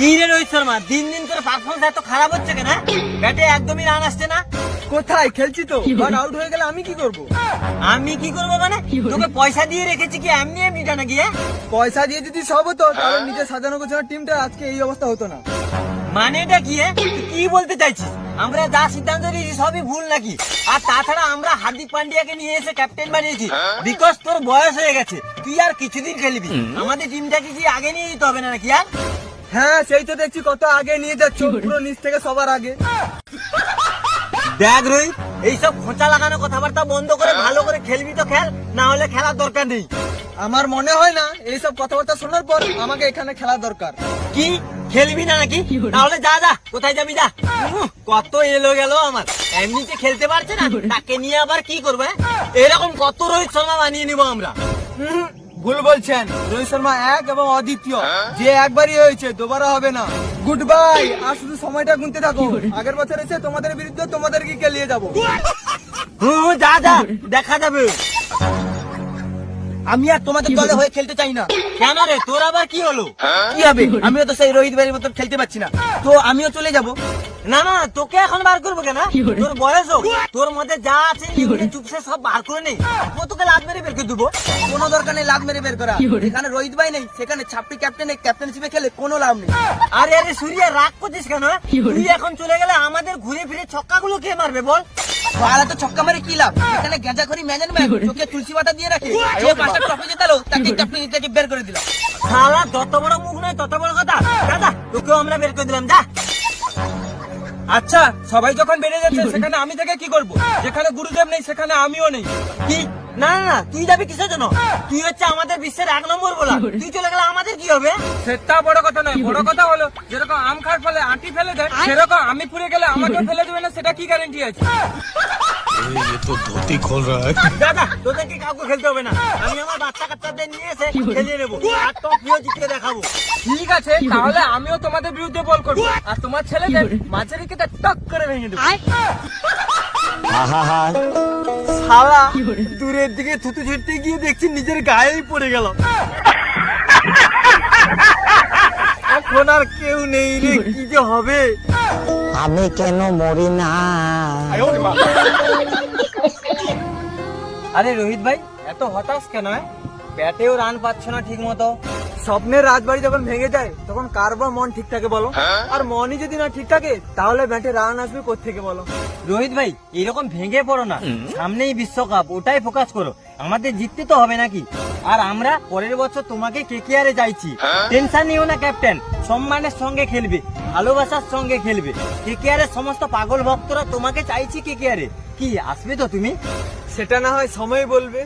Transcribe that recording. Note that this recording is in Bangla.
কি রে রোহিত শর্মা, দিন দিন করে পারফরমেন্স এত খারাপ হচ্ছে কেন? ব্যাটে একদমই রান আসছে না। কোথায় খেলছি তো, বাট আউট হয়ে গেলে আমি কি করব? আমি কি করবো মানে? তোকে পয়সা দিয়ে রেখেছি কি এমনি এমনিটা নাকি? পয়সা দিয়ে যদি সব হতো তাহলে নিজে সাজানো গোছানো টিমটা আজকে এই অবস্থা হতো না। মানেটা কি? তুই কি বলতে চাইছিস? আমরা যা সিদ্ধান্ত নিয়েছি সবই ভুল নাকি? আর তাছাড়া আমরা হার্দিক পান্ডিয়াকে নিয়ে এসে ক্যাপ্টেন বানিয়েছি বিকজ তোর বয়স হয়ে গেছে, তুই আর কিছুদিন খেলবি। আমাদের টিমটাকে কি আগে নিয়ে যেতে হবে না নাকি? আর হ্যাঁ, সেই তো দেখছি কত আগে নিয়ে যাচ্ছ, পুরো নিচ থেকে সবার আগে। দেখ রোহিত, এইসব খোঁচা লাগানো কথাবার্তা বন্ধ করে ভালো করে খেলবি তো খেল, না হলে খেলার দরকার নেই। আমার মনে হয় না এইসব কথাবার্তা শোনার পর আমাকে এখানে খেলা দরকার। কি খেলবি না নাকি? তাহলে যা যা, কোথায় যাবি যা। কত এলো গেল আমার, এমনিতে খেলতে পারছে না, তাকে নিয়ে আবার কি করবে? এরকম কত রোহিত শর্মা বানিয়ে নিবো আমরা। ভুল বলছেন, রোহিত শর্মা এক এবং অদ্বিতীয়, যে একবারই হয়েছে দুবারও হবে না। গুড বাই, আর শুধু সময়টা গুনতে থাকো। আগের বছর এসে তোমাদের বিরুদ্ধে তোমাদেরকে খেলিয়ে যাবো। যা যা, দেখা যাবে। আমি আর তোমাদের দলে হয়ে খেলতে চাই না। কেন রে, তোর আবার কি হলো? কি হবে, আমিও তো সেই রোহিত ভাইয়ের মতন খেলতে পারছি না, তো আমিও চলে যাব। না না, তোকে এখন বার করবো কেন? তোর বয়স হোক, তোর মধ্যে যা আছে চুপসে সব বার করে নেই, ও তোকে লাভ মেরে বের করে দেবো। কোনো দরকার নেই লাভ মেরে বের করা, এখানে রোহিত ভাই নেই, সেখানে ছাপটি ক্যাপ্টেন ক্যাপ্টেনশিপে খেলে কোনো লাভ নেই। আরে আরে সূর্য, রাগ করছিস কেন? তুই এখন চলে গেলে আমাদের ঘুরে ফিরে ছক্কাগুলো কে মারবে বল? বাড়া তো ছক্কা মারে কি লাভ, এখানে গেঁজা করি ম্যানেজমেন্ট চোখে তুলসী পাতা দিয়ে রাখে, যে পাঁচটা ট্রফি জেতালো তাকে ক্যাপ্টেন থেকে বের করে দিলাম। শালা যত বড় মুখ নয় তত বড় কথা। দাদা, তোকেও আমরা বের করে দিলাম, যা। আচ্ছা, সবাই যখন বেড়ে যাচ্ছে সেখানে আমি থেকে কি করব? যেখানে গুরুদেব নেই সেখানে আমিও নেই। কি? না না না, তুই যাবি কিসের জন্য? তুই হচ্ছে আমাদের বিশ্বের 1 নম্বর বলা, তুই চলে গেলে আমাদের কি হবে? সেটা বড় কথা নয়, বড় কথা হলো যেরকম আম খাওয়ার ফলে আঁটি ফেলে দেয়, সেরকম আমি পুড়ে গেলে আমাকে ফেলে দেবে না, সেটা কি গ্যারান্টি আছে? ये तो धोती खोल रहा है। দাদা, তোদেরকে কাউকে খেলতে হবে না, আমি আমার বাচ্চা কাচ্চাদের নিয়ে এসে খেলিয়ে নেবো, আর ট্রফিও জিতিয়ে দেখাবো। ঠিক আছে, তাহলে আমিও তোমাদের বিরুদ্ধে বল করবো, আর তোমার ছেলেদের মাঝে রেখে টক করে ভেঙে দেবো। শালা দূরের দিকে থুতু ছিটতে গিয়ে দেখছি নিজের গায়েই পড়ে গেল। এখন আর কেউ নেই রে, কি যে হবে। আমি কেন মরি না? আরে রোহিত ভাই, এত হতাশ কেন? ব্যাটেও রান পাচ্ছ না ঠিক মতো। স্বপ্নের রাজবাড়ি যখন ভেঙে যায় তখন কার বা মন ঠিক থাকে বলো? আর মনই যদি না ঠিক থাকে তাহলে ব্যাটে রান আসবে কোত্থেকে বলো? রোহিত ভাই, এরকম ভেঙে পড়ো না, সামনেই বিশ্বকাপ, ওটাই ফোকাস করো। আমাদের জিততে তো হবে নাকি? আর আমরা পরের বছর তোমাকে কেকেআরে চাইছি। টেনশন নিও না ক্যাপ্টেন, সম্মানের সঙ্গে খেলবে, ভালোবাসার সঙ্গে খেলবে। কেকেআরের সমস্ত পাগল ভক্তরা তোমাকে চাইছি কেকেআরে। কি আসবে তো তুমি? সেটা না হয় সময় বলবে।